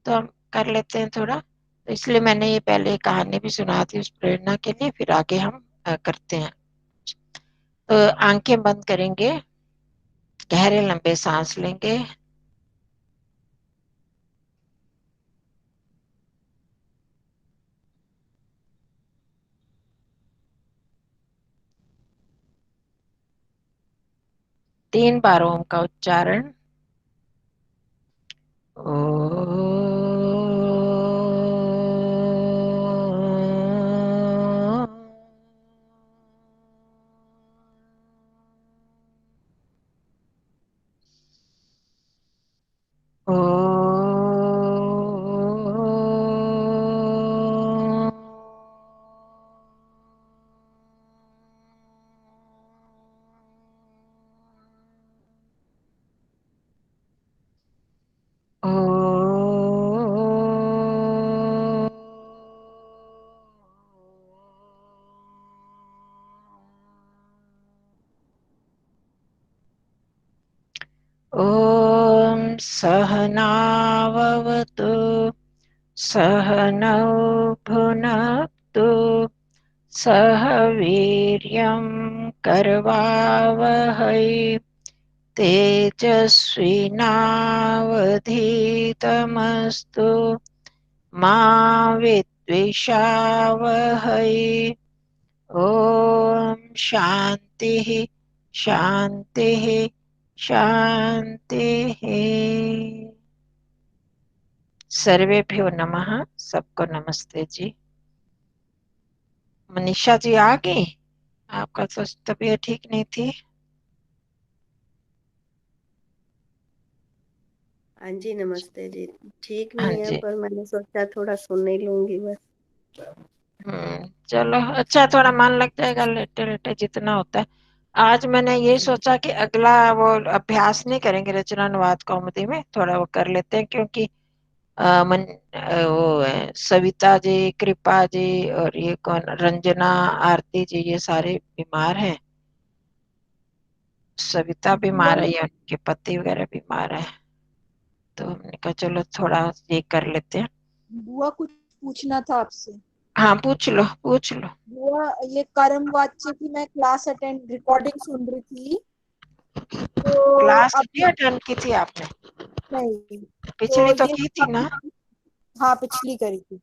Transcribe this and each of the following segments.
तो हम कर लेते हैं थोड़ा। तो इसलिए मैंने ये पहले कहानी भी सुना दी उस प्रेरणा के लिए, फिर आगे हम करते हैं। तो आंखें बंद करेंगे, गहरे लंबे सांस लेंगे। तीन बार ओम का उच्चारण। ओ ॐ सहनाववतु सहनौ भुनक्तु सह वीर्यं करवावहै तेजस्विनावधीतमस्तु मा विद्विषावहै। ॐ शान्तिः शान्तिः शान्तिः। सर्वेभ्यो नमः। सबको नमस्ते जी। मनीषा जी आ गई? आपका तो तबीयत ठीक नहीं थी। हाँ जी, नमस्ते जी। ठीक हाँ नहीं है, जी। पर मैंने सोचा थोड़ा सुन ही लूंगी बस। चलो अच्छा, थोड़ा मन लग जाएगा लेटे लेटे जितना होता है। आज मैंने ये सोचा कि अगला वो अभ्यास नहीं करेंगे रचना अनुवाद कौमुदी में, थोड़ा वो कर लेते हैं, क्योंकि वो सविता जी, कृपा जी और ये कौन, रंजना, आरती जी, ये सारे बीमार हैं। सविता बुआ बीमार है या उनके पति वगैरह बीमार है, तो हमने कहा चलो थोड़ा ये कर लेते हैं। बुआ कुछ पूछना था आपसे। हाँ पूछ लो पूछ लो। बुआ, ये कर्म वाच्य की मैं क्लास अटेंड रिकॉर्डिंग सुन रही थी, तो क्लास अब नहीं अटेंड की थी आपने? नहीं, तो पिछली तो ये की थी ना? हाँ पिछली करी थी।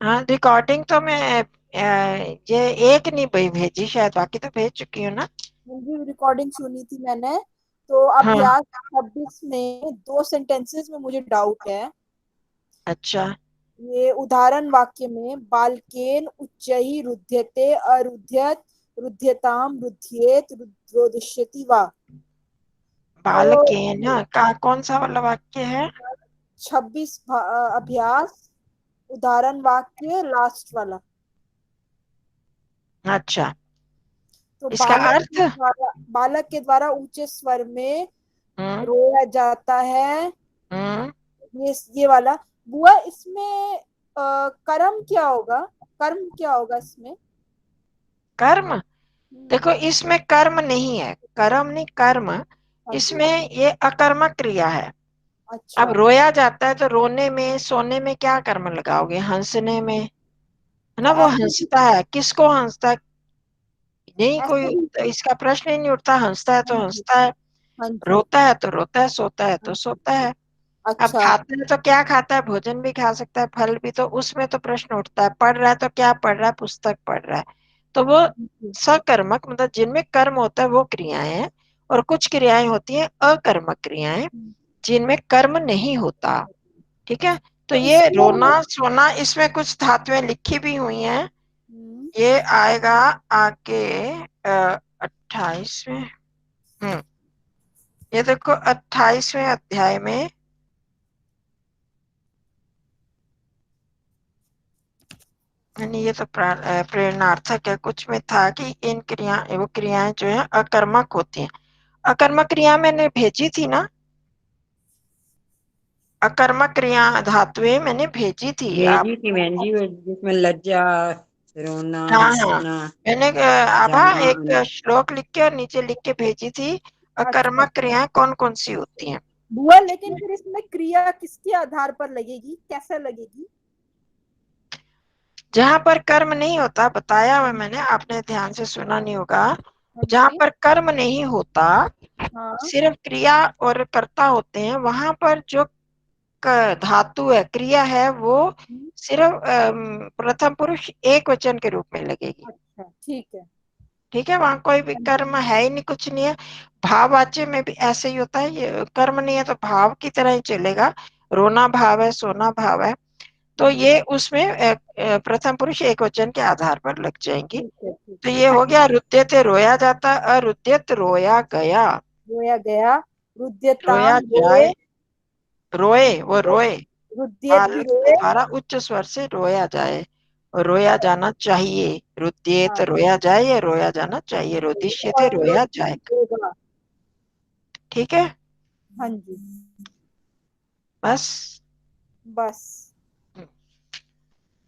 हाँ रिकॉर्डिंग तो मैं ये एक नहीं भेजी शायद, बाकी तो भेज चुकी हूँ ना। मुझे रिकॉर्डिंग सुनी थी मैंने। तो हाँ अभ्यास 26 में 2 सेंटेंसेस में मुझे डाउट है। अच्छा। ये उदाहरण वाक्य में बालकेन उच्चैः रुध्यते अरुध्यत रुध्यताम रुध्येत रुद्रोदिष्यति वा। तो बालकेन का कौन सा वाला वाक्य है? 26 अभ्यास, उदाहरण वाक्य लास्ट वाला। अच्छा, तो इसका अर्थ? बालक के द्वारा ऊंचे स्वर में हम्म रोया जाता है। हम्म ये वाला। बुआ, इसमें कर्म क्या होगा? कर्म क्या होगा इसमें? कर्म? हम्म, देखो इसमें कर्म नहीं है, कर्म नहीं, कर्म। हाँ जी। इसमें ये अकर्मक क्रिया है। अब अच्छा। रोया जाता है तो रोने में सोने में क्या कर्म लगाओगे? हंसने में, है ना? तो वो ऐसे भी, हंसता है, किसको हंसता है? नहीं कोई, ऐसे भी। तो इसका प्रश्न ही नहीं उठता। हंसता है हाँ तो जी। हंसता है, हाँ जी। रोता है तो रोता है, सोता है हाँ तो जी। सोता है। अब अच्छा। खाता है तो क्या खाता है? भोजन भी खा सकता है, फल भी, तो उसमें तो प्रश्न उठता है। पढ़ रहा है तो क्या पढ़ रहा है? पुस्तक पढ़ रहा है। तो वो जी। सकर्मक, मतलब जिनमें कर्म होता है वो क्रियाएं हैं, और कुछ क्रियाएं होती हैं अकर्मक क्रियाएं, जिनमें कर्म नहीं होता। ठीक है? तो तो ये इसमें रोना सोना, इसमें कुछ धातुएं लिखी भी हुई हैं। ये आएगा आगे 28 में। ये देखो 28वें अध्याय में, यानी ये तो प्रेरणार्थक है। कुछ में था कि इन क्रिया, वो क्रियाएं जो है अकर्मक होती हैं। अकर्मक क्रिया मैंने भेजी थी ना, अकर्मक क्रिया धातुएं मैंने भेजी थी भेजी थी आपको। बहन जी, वो जिसमें लज्जा, रोना, हाँ हाँ, हंसना, मैंने आभा जाना एक आना। श्लोक लिख के और नीचे लिख के भेजी थी, अच्छा। अकर्मक क्रियाएं कौन कौन सी होती हैं। बुआ लेकिन फिर इसमें क्रिया किसके आधार पर लगेगी, कैसे लगेगी? जहां पर कर्म नहीं होता, बताया हुआ मैंने, आपने ध्यान से सुना नहीं होगा, हाँ जहां जी। पर कर्म नहीं होता, हाँ सिर्फ क्रिया और कर्ता होते हैं, वहां पर जो धातु है, क्रिया है, वो सिर्फ प्रथम पुरुष एक वचन के रूप में लगेगी। अच्छा ठीक है। ठीक है, वहां कोई भी कर्म है ही नहीं, कुछ नहीं है। भाववाच्य में भी ऐसे ही होता है, ये कर्म नहीं है तो भाव की तरह ही चलेगा। रोना भाव है, सोना भाव है, तो ये उसमें प्रथम पुरुष एक वचन के आधार पर लग जाएंगी। ठीक है ठीक तो है। ये हो गया रुद्यते रोया जाता, अरुद्यत रोया गया। रोया गया, रोया रुद्यताम रोए, जाए, रोए, वो रोए, रुद्यति ताल के रोए। द्वारा उच्च स्वर से रोया जाए, और रोया जाना चाहिए। रुद्येत हाँ रोया जाए, या रोया जाना चाहिए, रोदिष्यते और रोया जाएगा। रोगा। ठीक है, हाँ जी बस। बस।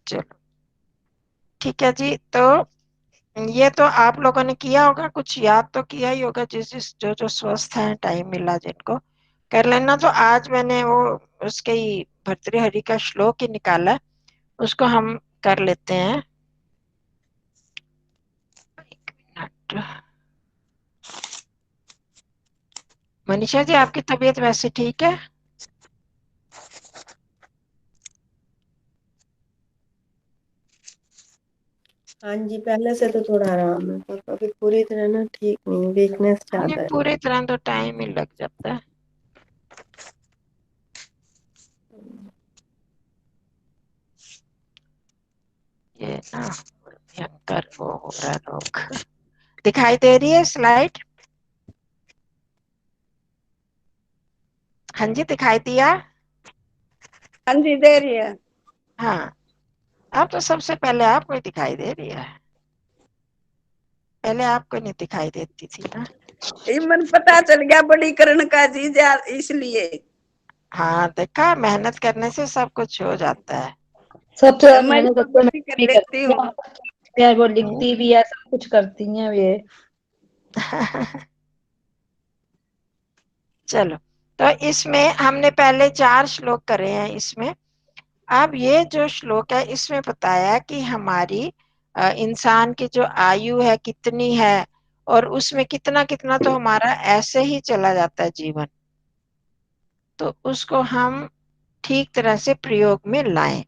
चलो ठीक है जी। तो ये तो आप लोगों ने किया होगा, कुछ याद तो किया ही होगा, जिस जिस जो जो स्वस्थ हैं, टाइम मिला जिनको, कर लेना। तो आज मैंने वो उसके ही भर्तृहरि का श्लोक ही निकाला है, उसको हम कर लेते हैं। एक मिनट। मनीषा जी, आपकी तबीयत वैसे ठीक है? हाँ जी, पहले से तो थोड़ा आराम है, पर अभी पूरी तरह ना ठीक नहीं, वीकनेस हमें ज्यादा है। पूरी तरह तो टाइम ही लग जाता है। ये ना भयंकर वो हो रहा है रोग। दिखाई दे रही है स्लाइड? हाँ जी, दिखाई दिया? हाँ जी, दे रही है। हाँ, अब तो सबसे पहले आपको ही दिखाई दे रही है, पहले आपको नहीं दिखाई देती थी ना। ये मन पता चल गया बड़ी करण का जी, इसलिए हाँ, देखा, मेहनत करने से सब कुछ हो जाता है। सबसे ज्यादा मैं मेहनत तो तो मैं बड़ी कर भी लेती करती हूँ। हूँ यार, वो लिखती भी है, सब कुछ करती हैं ये। चलो, तो इसमें हमने पहले 4 श्लोक करे हैं इसमें। अब ये जो श्लोक है, इसमें बताया कि हमारी इंसान की जो आयु है कितनी है, और उसमें कितना कितना तो हमारा ऐसे ही चला जाता है जीवन, तो उसको हम ठीक तरह से प्रयोग में लाएं।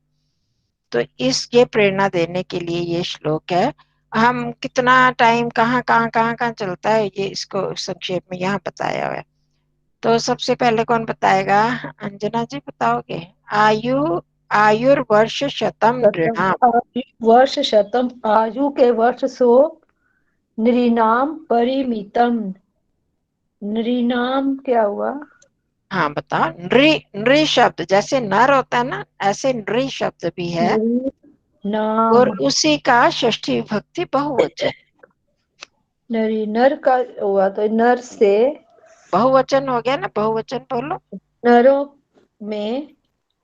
तो ये प्रेरणा देने के लिए ये श्लोक है। हम कितना टाइम कहाँ कहाँ कहाँ कहाँ चलता है, ये इसको संक्षेप में यहाँ बताया हुआ है। तो सबसे पहले कौन बताएगा? अंजना जी बताओगे? आयु आयुर्वर्ष शतम शतम नृणाम। आयु वर्ष शतम, आयु के वर्ष 100, नृणाम परिमितम। नृणाम क्या हुआ? हाँ बताओ। नृ, नृ शब्द जैसे नर होता है ना, ऐसे नृ शब्द भी है, और नृणाम। उसी का षष्ठी विभक्ति बहुवचन। नरी नर का हुआ तो नर से, बहुवचन हो गया ना, बहुवचन बोलो। नरों में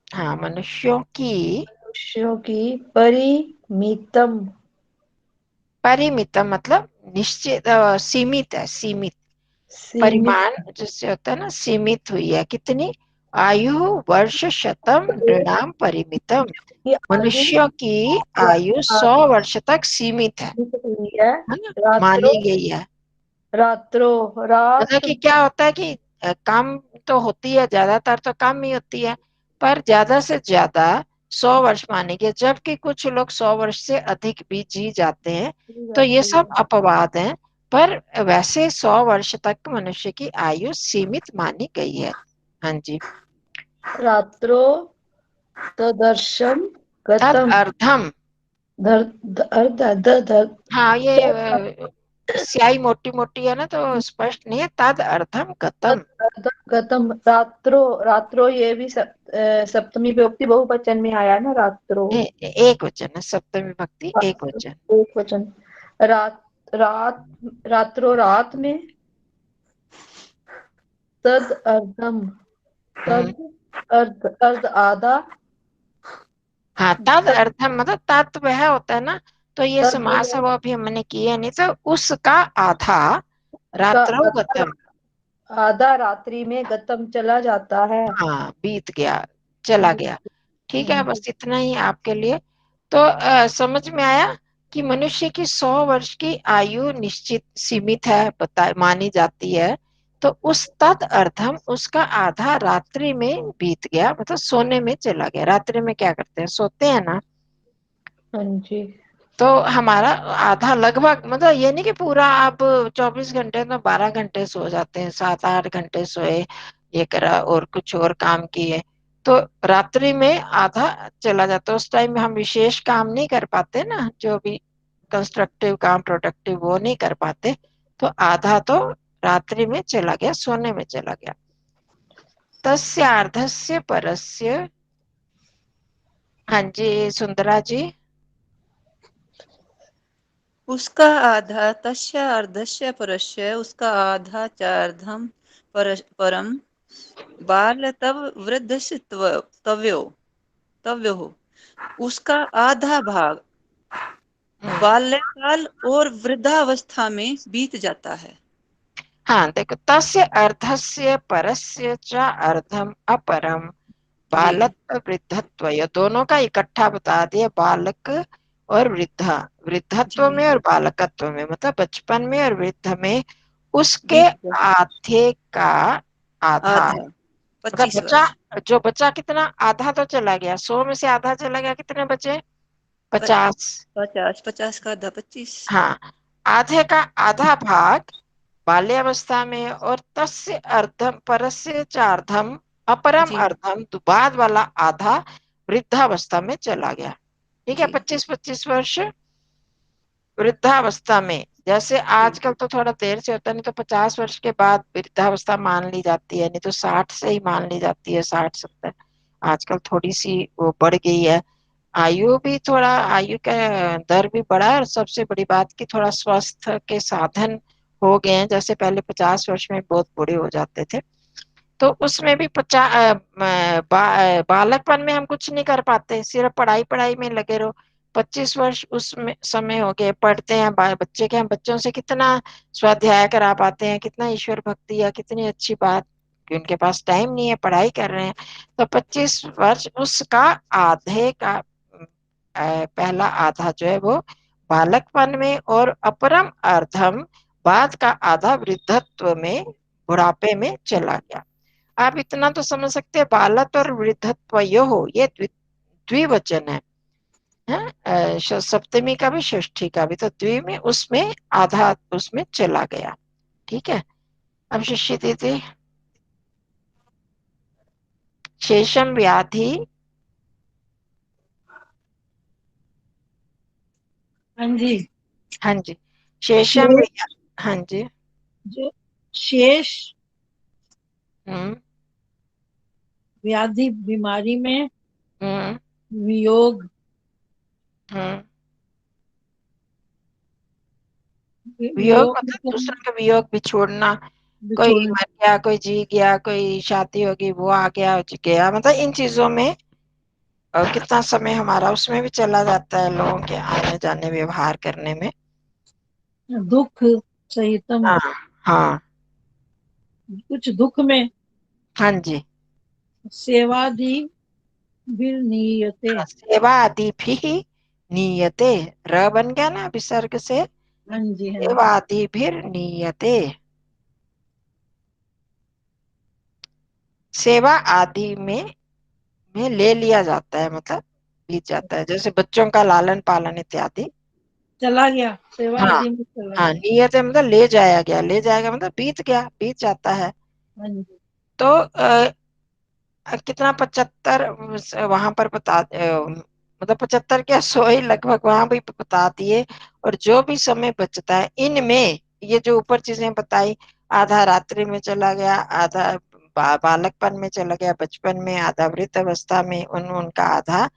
हाँ, मनुष्यों की। मनुष्यों की परिमितम। परिमितम मतलब निश्चित, सीमित है, सीमित। सीमित। परिमाण जिससे होता है ना, सीमित हुई है, कितनी? आयु वर्ष शतम नृणाम परिमितम। की आयु मनुष्यों की आयु 100 वर्ष तक सीमित हुई है। है ना, रात्रो मानी गई है। रात्रो मतलब रात। कि क्या होता है कि कम तो होती है, ज्यादातर तो कम ही होती है, पर ज्यादा से ज्यादा 100 वर्ष मानेंगे, जबकि कुछ लोग 100 वर्ष से अधिक भी जी जाते हैं। तो ये जाती सब है। अपवाद हैं, पर वैसे 100 वर्ष तक मनुष्य की आयु सीमित मानी गई है। हाँ जी। रात्रो तदर्शम तद गतम। अर्धम। धर अर्ध ध धर हाँ, ये स्याही मोटी मोटी है ना, तो स्पष्ट नहीं है। तद अर्धम गतम। गतम। रात्रो, रात्रो ये भी सप्तमी विभक्ति बहुवचन में आया ना, रात्रो। एक वचन है, सप्तमी विभक्ति एक वचन। एक वचन। रात रात रात्रो रात में। तद अर्धम, तद अर्ध अर्ध आधा। हाँ, तद अर्थम मतलब तत् वह होता है ना, तो ये तद समास है, वो अभी हमने किया नहीं, तो उसका आधा का रात्रौ गतम। आधा रात्रि में गतम चला जाता है। हाँ, बीत गया, चला गया। ठीक है, जी। बस इतना ही आपके लिए। तो समझ में आया कि मनुष्य की 100 वर्ष की आयु निश्चित सीमित है, मानी जाती है। तो उस तद अर्धम उसका आधा रात्रि में बीत गया, मतलब सोने में चला गया। रात्रि में क्या करते हैं, सोते हैं ना। हाँ जी। तो हमारा आधा लगभग, मतलब ये नहीं कि पूरा आप 24 घंटे, तो 12 घंटे सो जाते हैं, 7-8 घंटे सोए, ये करा और कुछ और काम किए, तो रात्रि में आधा चला जाता है। उस टाइम में हम विशेष काम नहीं कर पाते ना, जो भी कंस्ट्रक्टिव काम, प्रोडक्टिव, वो नहीं कर पाते। तो आधा तो रात्रि में चला गया, सोने में चला गया। तस्य अर्धस्य परस्य। हाँ जी सुंदरा जी। उसका आधा तस्य अर्धस्य परस्य, उसका आधा चार्धम परम बाल तब वृद्धस्य तव्यो तव्यो, उसका आधा भाग बाल्यकाल और वृद्धावस्था में बीत जाता है। हाँ देखो, तस्य अर्धस्य परस्य च अर्धम अपरम जी बालक वृद्धत्व, ये दोनों का इकट्ठा बता दिया। बालक और वृद्धा, वृद्धत्व जी में और बालकत्व में, मतलब बचपन में और वृद्ध में, उसके बीत जाता आधे का आधा, आधा मतलब 25 वर्ष। बचा, जो बचा कितना, आधा तो चला गया, 100 में से आधा चला गया, कितने बचे, 50। 50 का आधा 25। हाँ, आधे का आधा भाग बाल्यावस्था में, और तस्य अर्धम परस्य चार्धम अपरम जी अर्धम, तो बाद वाला आधा वृद्धावस्था में चला गया। ठीक है, जी 25-25 वर्ष वृद्धावस्था में। जैसे जी आजकल तो थोड़ा देर से होता है, नहीं तो 50 वर्ष के बाद वृद्धावस्था मान ली जाती है, नहीं तो 60 से ही मान ली जाती है, 60-70। आजकल थोड़ी सी वो बढ़ गई है, आयु भी थोड़ा, आयु का दर भी बढ़ा है, और सबसे बड़ी बात कि थोड़ा स्वास्थ्य के साधन हो गए हैं। जैसे पहले 50 वर्ष में बहुत बूढ़े हो जाते थे, तो उसमें भी बालकपन में हम कुछ नहीं कर पाते, सिर्फ पढ़ाई पढ़ाई में लगे रहो। 25 वर्ष उसमें समय हो गए, पढ़ते हैं बच्चे के, हम बच्चों से कितना स्वाध्याय करा पाते हैं, कितना ईश्वर भक्ति, या कितनी अच्छी बात, कि उनके पास टाइम नहीं है, पढ़ाई कर रहे हैं। तो 25 वर्ष उसका आधे का पहला आधा जो है वो बालकपन में, और अपरम अर्धम बाद का आधा वृद्धत्व में, बुढ़ापे में चला गया। आप इतना तो समझ सकते हैं, बालक और वृद्धत्व ये द्विवचन है, सप्तमी का भी षष्ठी का भी, तो द्वि में उसमें आधा उसमें चला गया। ठीक है, अब शिष्य दीदी, शेषम व्याधि। हाँ जी। हाँ जी, शेषम शेष, हाँ जी। जो शेष हम्म व्याधि बीमारी में हम्म वियोग हम्म वियोग वियोग मतलब मतलब दूसरे का वियोग भी छोड़ना, कोई बिछोड़ना। मर गया, कोई जी गया, कोई शादी होगी, वो आ गया, जी गया, मतलब इन चीजों में कितना समय हमारा उसमें भी चला जाता है, लोगों के आने जाने, व्यवहार करने में। दुख सहितम, हाँ हाँ कुछ दुख में हाँ जी। सेवादि विनियते। हाँ, सेवा आदि भी नियते, र बन गया ना विसर्ग से, हाँ जी। हाँ सेवा जी। आदि भी नियते, सेवा आदि में ले लिया जाता है, मतलब बीत जाता है, जैसे बच्चों का लालन पालन इत्यादि। चला गया, सेवा हाँ आदि में चला हाँ, गया। नियत है मतलब ले जाया गया, ले जाएगा मतलब बीत गया, बीत जाता है। हाँ जी। तो कितना 75 वहां पर मतलब 75 क्या 100 ही लगभग वहां भी बता दिए। और जो भी समय बचता है इनमें, ये जो ऊपर चीजें बताई, आधा रात्रि में चला गया, आधा बालकपन में चला गया, बचपन में, आधा वृद्ध अवस्था में, उनका आधा,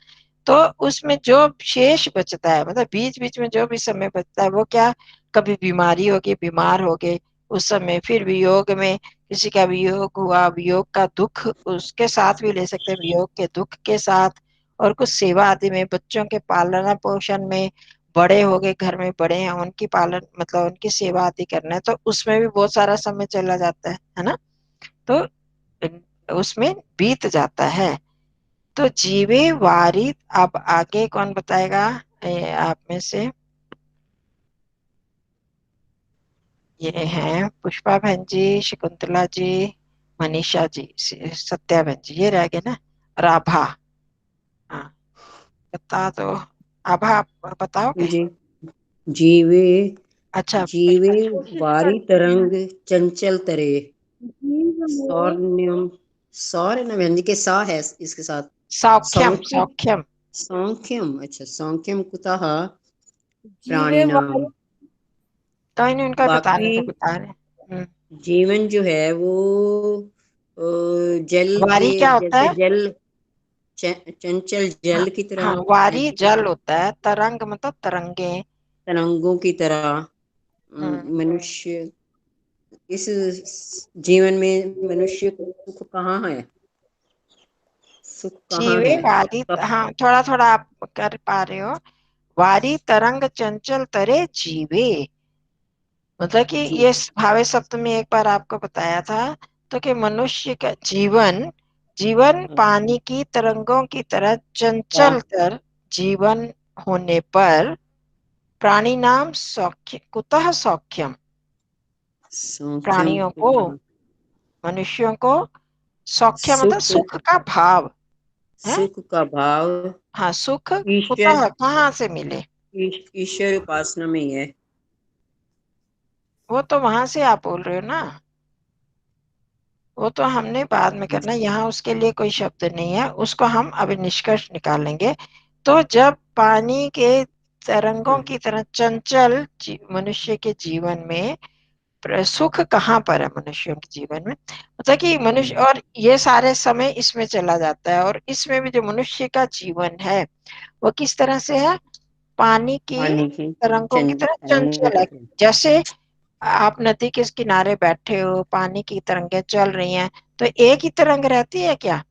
तो उसमें जो शेष बचता है, मतलब बीच बीच में जो भी समय बचता है, वो क्या, कभी बीमारी होगी, बीमार हो गए उस समय, फिर वियोग में किसी का वियोग हुआ, वियोग का दुख उसके साथ भी ले सकते हैं, वियोग के दुख के साथ, और कुछ सेवा आदि में, बच्चों के पालना पोषण में, बड़े हो गए, घर में बड़े हैं, उनकी पालन मतलब उनकी सेवा आदि करना है, तो उसमें भी बहुत सारा समय चला जाता है ना। तो उसमें बीत जाता है। तो जीवे वारी, अब आगे कौन बताएगा आप में से? ये हैं पुष्पा बहन जी, शकुंतला जी, मनीषा जी, सत्या बहन जी, ये रह गए ना। राभा, हाँ बता दो। आभा आप बताओगे? जी। जीवे अच्छा जीवे कोशिश वारी करते हैं। तरंग चंचल तरे। जीव में सौर्यम, सौर्य न व्यंजन के सा है इसके साथ। सौख्यम, सौख्य, सौख्यम। सौख्यम, अच्छा सौख्यम कुतः जीवे प्राणिनाम। वारी तो इन्हें उनका बाकी बताने को बता रहे हैं। जीवन जो है वो जल के, वारी क्या होता जैसे है? जल, चंचल हाँ, जल की हाँ, तरह, वारी ऐसी जल कुछ होता है, तरंग मतलब तरंगे। तरंगों की तरह। हम्म, मनुष्य, इस जीवन में मनुष्य को सुख कहाँ है, सुख कहाँ जीवे है? वारी, कब? हाँ थोड़ा थोड़ा आप कर पा रहे हो। वारी तरंग चंचल तरे जीवे, मतलब कि जी। ये भावे सप्तमी एक बार आपको बताया था। तो कि मनुष्य का जीवन, जीवन पानी की तरंगों की तरह चंचल वाह, तर जीवन होने पर प्राणी नाम सौख्य, कुतः सौख्यम, सौख्यम प्राणियों को, कुतः, मनुष्यों को सौख्य मतलब सुख, सुख का भाव है। सुख का भाव हाँ, सुख ईश्वर, कुतः कहाँ से मिले? ईश्वर उपासना में ही है। वो तो वहां से आप बोल रहे हो ना, वो तो हमने बाद में करना, यहाँ उसके लिए कोई शब्द नहीं है, उसको हम अभी निष्कर्ष निकालेंगे। तो जब पानी के तरंगों की तरह चंचल मनुष्य के जीवन में सुख कहाँ पर है मनुष्यों के जीवन में, मतलब कि मनुष्य, और ये सारे समय इसमें चला जाता है, और इसमें भी जो मनुष्य का जीवन है वो किस तरह से है? पानी की पानी की तरंगों की तरह तरंगों चंचल की है। तरह। जैसे आप नदी के किनारे बैठे हो, पानी की तरंगें चल रही हैं, तो एक ही तरंग रहती है क्या?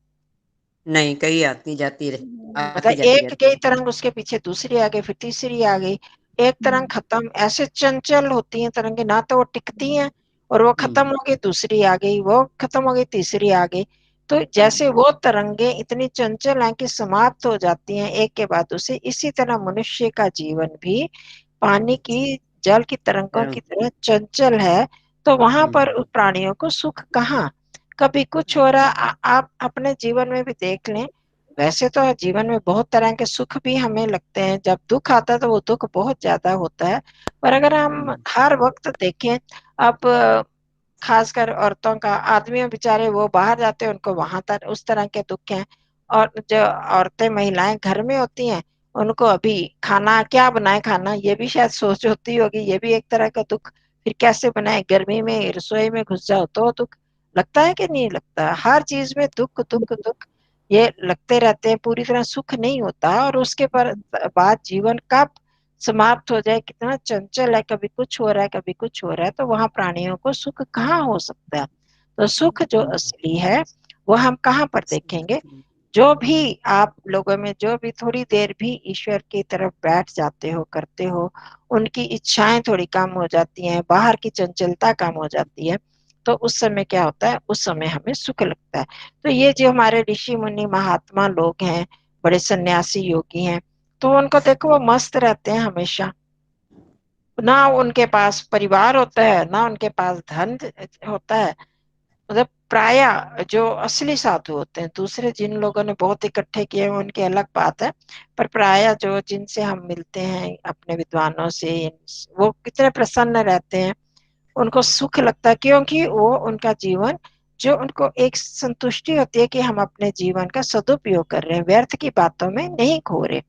नहीं, कहीं आती जाती रहे, मतलब आती जाती एक रहती गई है। तरंग, उसके पीछे दूसरी आ गई, फिर तीसरी आ गई, एक तरंग खत्म, ऐसे चंचल होती हैं तरंगे, ना तो वो टिकती हैं, और वो खत्म हम्म, हो गई दूसरी आ गई, वो खत्म हो गई तीसरी आ गई। तो जैसे वो तरंगे इतनी चंचल हैं कि समाप्त हो जाती हैं एक के बाद दूसरी, इसी तरह मनुष्य का जीवन भी पानी की, जल की तरंगों की तरह चंचल है। तो वहां पर उस प्राणियों को सुख कहाँ? कभी कुछ हो रहा, आप अपने जीवन में भी देख लें। वैसे तो जीवन में बहुत तरह के सुख भी हमें लगते हैं, जब दुख आता है तो वो दुख बहुत ज्यादा होता है। पर अगर हम हर वक्त देखें, अब खासकर औरतों का, आदमियों बेचारे वो बाहर जाते हैं, उनको वहां तर उस तरह के दुख हैं। और जो औरतें महिलाएं घर में होती हैं, उनको अभी खाना क्या बनाए, खाना ये भी शायद सोच होती होगी, ये भी एक तरह का दुख। फिर कैसे बनाए, गर्मी में रसोई में घुस जाओ तो दुख लगता है कि नहीं लगता? हर चीज में दुख दुख दुख ये लगते रहते हैं, पूरी तरह सुख नहीं होता। और उसके पर बाद जीवन कब समाप्त हो जाए, कितना चंचल है, कभी कुछ हो रहा है कभी कुछ हो रहा है, तो वहां प्राणियों को सुख कहाँ हो सकता है? तो सुख जो असली है वो हम कहाँ पर देखेंगे? जो भी आप लोगों में जो भी थोड़ी देर भी ईश्वर की तरफ बैठ जाते हो, करते हो, उनकी इच्छाएं थोड़ी कम हो जाती हैं, बाहर की चंचलता कम हो जाती है, तो उस समय क्या होता है? उस समय हमें सुख लगता है। तो ये जो हमारे ऋषि मुनि महात्मा लोग हैं, बड़े सन्यासी योगी हैं, तो उनको देखो वो मस्त रहते हैं हमेशा, ना उनके पास परिवार होता है, ना उनके पास धन होता है। मतलब प्राय जो असली साधु होते हैं, दूसरे जिन लोगों ने बहुत इकट्ठे किए हैं उनकी अलग बात है, पर प्राय जो जिनसे हम मिलते हैं अपने विद्वानों से, वो कितने प्रसन्न रहते हैं, उनको सुख लगता है, क्योंकि वो उनका जीवन, जो उनको एक संतुष्टि होती है कि हम अपने जीवन का सदुपयोग कर रहे हैं, व्यर्थ की बातों में नहीं खो रहे।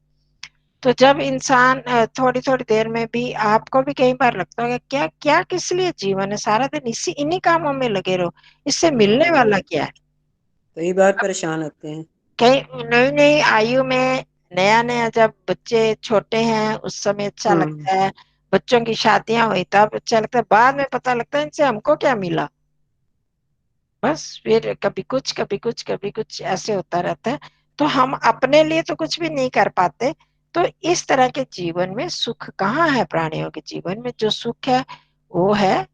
तो जब इंसान थोड़ी थोड़ी देर में भी, आपको भी कई बार लगता होगा क्या क्या किस लिए जीवन है, सारा दिन इसी इन्हीं कामों में लगे रहो, इससे मिलने वाला क्या है? कई बार परेशान होते हैं। कई नई नई आयु में, नया नया जब बच्चे छोटे हैं उस समय अच्छा हम्म, लगता है, बच्चों की शादियां हुई तब अच्छा लगता है, बाद में पता लगता है इनसे हमको क्या मिला। बस फिर कभी कुछ कभी कुछ कभी कुछ ऐसे होता रहता है। तो हम अपने लिए तो कुछ भी नहीं कर पाते, तो इस तरह के जीवन में सुख कहाँ है? प्राणियों के जीवन में जो सुख है वो है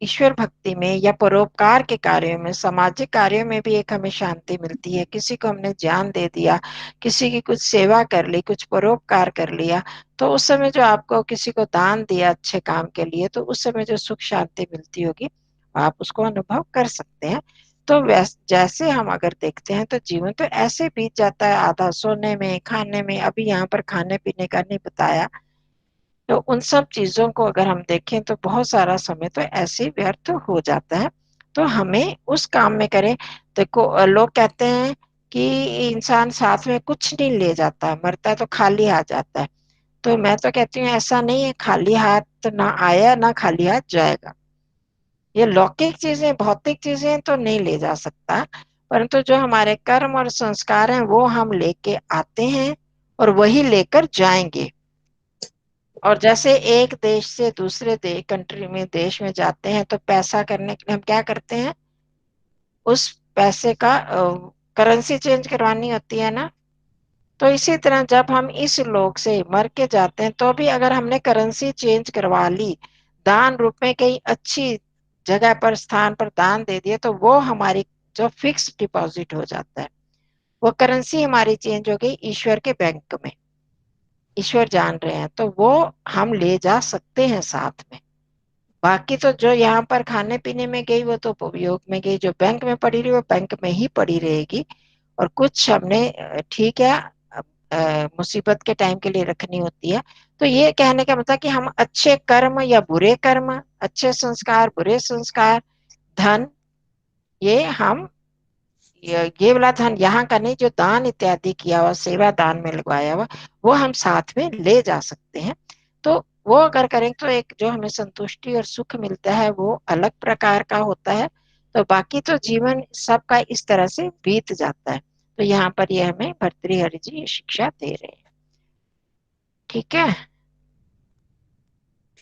ईश्वर भक्ति में या परोपकार के कार्यों में, सामाजिक कार्यों में भी एक हमें शांति मिलती है। किसी को हमने ज्ञान दे दिया, किसी की कुछ सेवा कर ली, कुछ परोपकार कर लिया, तो उस समय जो आपको किसी को दान दिया अच्छे काम के लिए, तो उस समय जो सुख शांति मिलती होगी आप उसको अनुभव कर सकते हैं। तो जैसे हम अगर देखते हैं तो जीवन तो ऐसे बीत जाता है, आधा सोने में, खाने में। अभी यहाँ पर खाने पीने का नहीं बताया, तो उन सब चीजों को अगर हम देखें तो बहुत सारा समय तो ऐसे ही व्यर्थ हो जाता है। तो हमें उस काम में करें। देखो लोग कहते हैं कि इंसान साथ में कुछ नहीं ले जाता, मरता है तो खाली हाथ जाता है। तो मैं तो कहती हूँ ऐसा नहीं है, खाली हाथ ना आया ना खाली हाथ जाएगा। ये लौकिक चीजें, भौतिक चीजें तो नहीं ले जा सकता, परंतु जो हमारे कर्म और संस्कार हैं वो हम लेके आते हैं और वही लेकर जाएंगे। और जैसे एक देश से दूसरे कंट्री में, देश में जाते हैं तो पैसा करने के लिए हम क्या करते हैं? उस पैसे का करेंसी चेंज करवानी होती है ना। तो इसी तरह जब हम इस लोक से मर के जाते हैं तो भी अगर हमने करेंसी चेंज करवा ली, दान रूप में कहीं अच्छी जगह पर, स्थान पर दान दे दिए, तो वो हमारी जो फिक्स डिपॉजिट हो जाता है, वो करेंसी हमारी चेंज हो गई ईश्वर के बैंक में। ईश्वर जान रहे हैं तो वो हम ले जा सकते हैं साथ में। बाकी तो जो यहाँ पर खाने पीने में गई वो तो उपयोग में गई, जो बैंक में पड़ी रही वो बैंक में ही पड़ी रहेगी। और कुछ हमने ठीक है मुसीबत के टाइम के लिए रखनी होती है। तो ये कहने का मतलब कि हम अच्छे कर्म या बुरे कर्म, अच्छे संस्कार बुरे संस्कार, धन, ये हम ये वाला धन यहाँ का नहीं, जो दान इत्यादि किया हुआ, सेवा दान में लगवाया हुआ, वो हम साथ में ले जा सकते हैं। तो वो अगर करें तो एक जो हमें संतुष्टि और सुख मिलता है वो अलग प्रकार का होता है। तो बाकी तो जीवन सबका इस तरह से बीत जाता है। तो यहाँ पर ये हमें भर्तृहरि जी ये शिक्षा दे रहे हैं। ठीक है,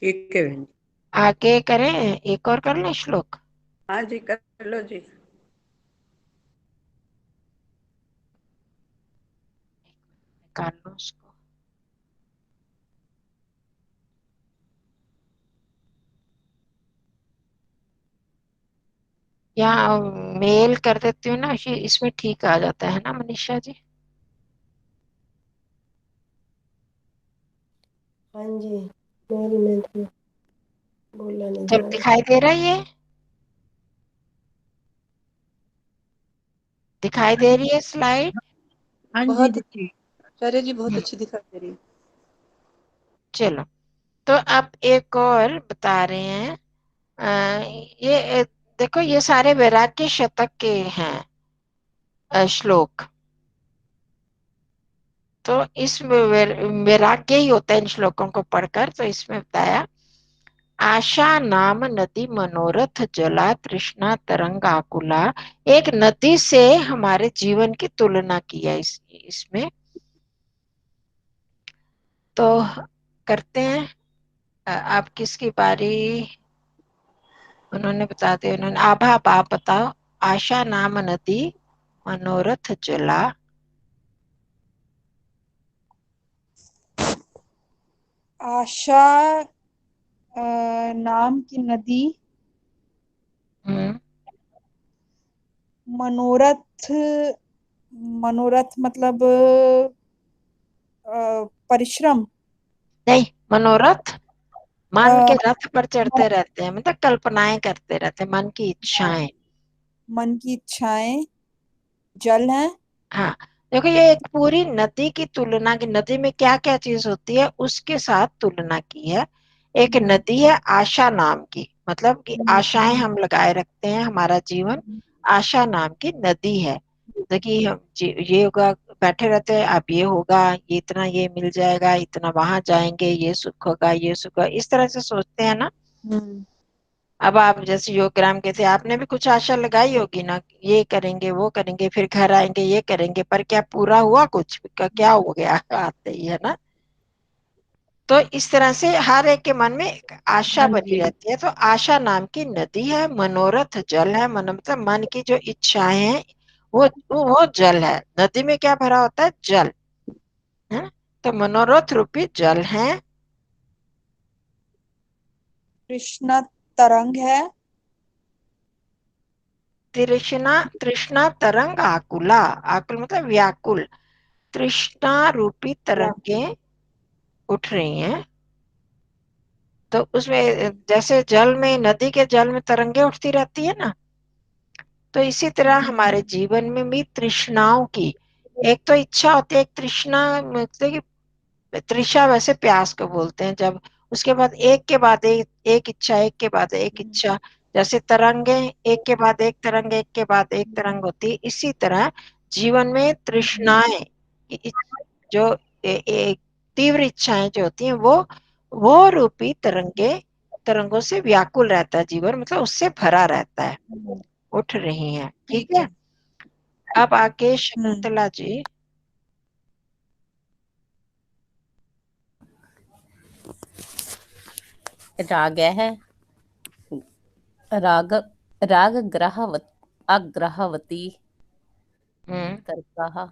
ठीक है बहन जी। आगे करें, एक और कर लें श्लोक। हाँ जी, कर लो जी। निकाल लो उसको। या मेल कर देती हूँ ना, इसमें ठीक आ जाता है ना मनीषा जी? हाँ जी, मेल में तो बोला नहीं जा जब रहा। दिखाई दे रहा है, ये दिखाई दे रही है स्लाइड? हाँ जी बहुत अच्छी आचार्य जी, बहुत अच्छी दिखाई दे रही है। चलो, तो अब एक और बता रहे हैं। ये देखो, ये सारे वैराग्य शतक के हैं श्लोक। तो इस वैराग्य ही होता है इन श्लोकों को पढ़कर। तो इसमें बताया, आशा नाम नदी मनोरथ जला तृष्णा तरंग आकुला। एक नदी से हमारे जीवन की तुलना की है इसमें। तो करते हैं। आप किसकी बारी? उन्होंने बता दिया, उन्होंने। आभा आप बताओ। आशा नाम नदी मनोरथ जला। आशा नाम की नदी, हम्म, मनोरथ, मनोरथ मतलब परिश्रम। नहीं, मनोरथ मन अ, के रथ पर चढ़ते रहते हैं, मतलब कल्पनाएं करते रहते हैं, मन की इच्छाएं। मन की इच्छाएं जल है। हाँ, देखो ये एक पूरी नदी की तुलना की, नदी में क्या क्या चीज होती है उसके साथ तुलना की है। एक नदी है आशा नाम की, मतलब कि आशाएं हम लगाए रखते हैं, हमारा जीवन आशा नाम की नदी है। देखिए हम ये होगा, बैठे रहते हैं, अब ये होगा, ये इतना ये मिल जाएगा, इतना वहां जाएंगे, ये सुख होगा, ये सुख होगा, इस तरह से सोचते हैं ना। अब आप जैसे योगराम के थे, आपने भी कुछ आशा लगाई होगी ना, ये करेंगे वो करेंगे, फिर घर आएंगे ये करेंगे, पर क्या पूरा हुआ? कुछ क्या हो गया? आते ही है ना। तो इस तरह से हर एक के मन में एक आशा हाँ बनी जी। रहती है। तो आशा नाम की नदी है, मनोरथ जल है, मन मतलब मन की जो इच्छाएं हैं वो जल है। नदी में क्या भरा होता है? जल है। तो मनोरथ रूपी जल है, कृष्ण तरंग है, तृष्णा तृष्णा तरंग आकुला, आकुल मतलब व्याकुल, तृष्णा रूपी तरंगे उठ रही हैं। तो उसमें जैसे जल में, नदी के जल में तरंगे उठती रहती है ना, तो इसी तरह हमारे जीवन में भी तृष्णाओं की, एक तो इच्छा होती है, एक तृष्णा मतलब कि तृषा वैसे प्यास को बोलते हैं, जब उसके बाद एक के बाद एक इच्छा, एक के बाद एक इच्छा, जैसे तरंगे एक के बाद एक तरंग, एक के बाद एक तरंग होती है, इसी तरह जीवन में तृष्णाएं जो एक तीव्र इच्छाएं जो होती हैं, वो रूपी तरंगों से व्याकुल रहता है जीवन, मतलब उससे भरा रहता है, उठ रही हैं। ठीक है, अब आगे शकुंतला जी। राग है, राग राग अग्रहवती तर्कः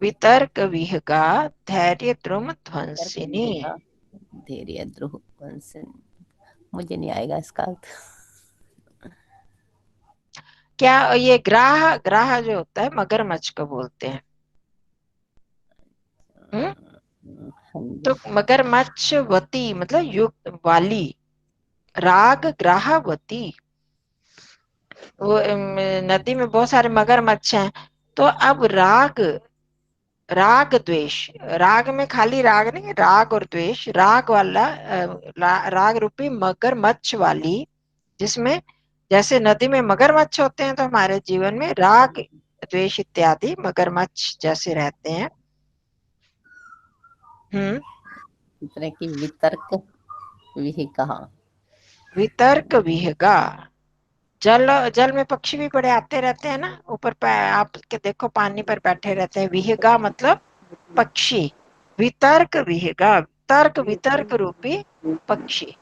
वितर्क विहगा धैर्य द्रुम ध्वंसिनी। धैर्य द्रुह मुझे नहीं आएगा इसका अर्थ। क्या ये ग्राह, ग्राह जो होता है मगरमच्छ को बोलते हैं। तो मगरमच्छवती मतलब युक्त वाली, राग ग्राहवती, वो नदी में बहुत सारे मगरमच्छ हैं। तो अब राग, राग द्वेष, राग में खाली राग नहीं, राग और द्वेष, राग वाला राग रूपी मगरमच्छ वाली, जिसमें जैसे नदी में मगरमच्छ होते हैं, तो हमारे जीवन में राग द्वेष इत्यादि मगरमच्छ जैसे रहते हैं। इस तरह की वितर्क विहिका, वितर्क विहगा, जल, जल में पक्षी भी बड़े आते रहते हैं ना, ऊपर आप के देखो पानी पर बैठे रहते हैं, विहगा मतलब पक्षी, वितर्क विहगा, तर्क वितर्क रूपी पक्षी।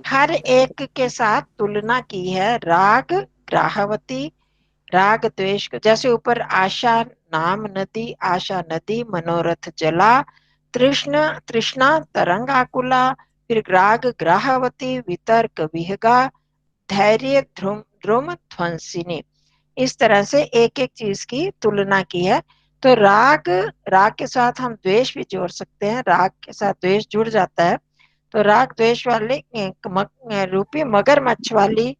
हर एक के साथ तुलना की है, राग ग्राहवती, राग द्वेष को, जैसे ऊपर आशा नाम नदी, आशा नदी, मनोरथ जला, तृष्ण तृष्णा तरंग आकुला, फिर राग ग्राहवती, वितर्क विहगा, धैर्य ध्रुम ध्रुम ध्वंसिनी, इस तरह से एक एक चीज की तुलना की है। तो राग, राग के साथ हम द्वेष भी जोड़ सकते हैं, राग के साथ द्वेष जुड़ जाता है, तो राग द्वेष वाले रूपी मगरमच्छ वाली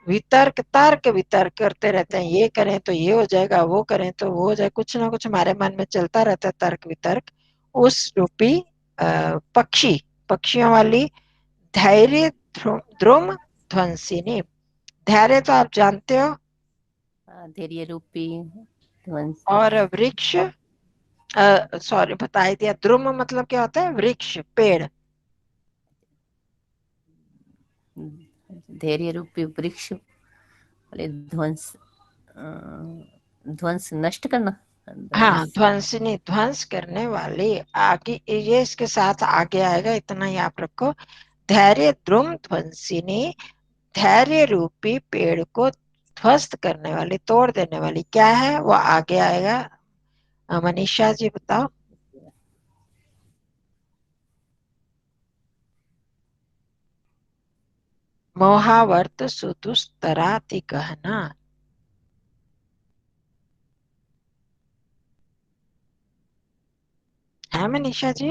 वितर्क, तर्क वितर्क करते रहते हैं, ये करें तो ये हो जाएगा, वो करें तो वो हो जाए, कुछ ना कुछ हमारे मन में चलता रहता है तर्क वितर्क, उस रूपी पक्षी, पक्षियों वाली धैर्य द्रुम ध्वंसिनी। धैर्य तो आप जानते हो, धैर्य रूपी ध्वंस, और वृक्ष, सॉरी बता ही दिया, द्रुम मतलब क्या होता है, वृक्ष पेड़। धैर्य रूपी वृक्ष ध्वंस, ध्वंस नष्ट करना, हाँ, ध्वंसिनी ध्वंस करने वाली, आगे ये इसके साथ आगे आएगा, इतना ही आप रखो, धैर्य द्रुम ध्वंसिनी, धैर्य रूपी पेड़ को ध्वस्त करने वाली, तोड़ देने वाली क्या है, वो आगे आएगा। मनीषा जी बताओ। मोहावर्त सुदुस्तराति गहना, है मनीषा जी?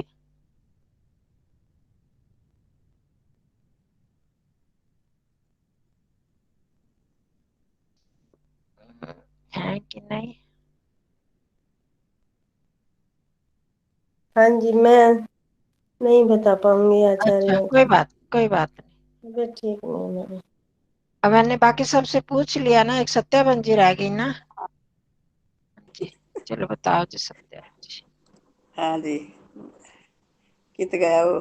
है कि नहीं? हाँ जी, मैं नहीं बता पाऊंगी अच्छा, आचार्य। कोई बात नहीं। तबीयत ठीक नहीं है मेरी। अब मैंने बाकी सबसे पूछ लिया ना, एक सत्याबन जी रह गई ना जी। चलो बताओ जी सत्याबन जी। हाँ जी, कित गया वो,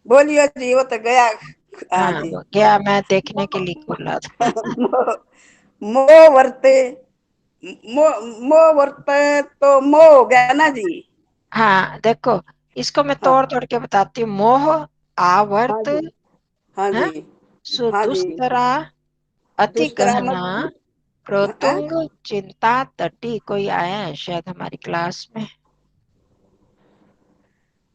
बोलियो जी, वो तो गया। हाँ हाँ जी। वो गया, मैं देखने के लिए बोला था। मोह वर्ते, मोह वर्ते तो मोह हो गया ना जी। हाँ देखो, इसको मैं हाँ तोड़ तोड़ के बताती हूँ। मोह हाँ आवर्त जी, हाँ है, जी, हाँ जी, सुदुस्तरा अति दुष्कर्म गहना प्रोतुंग चिंता तटी कोई आया है शायद हमारी क्लास में,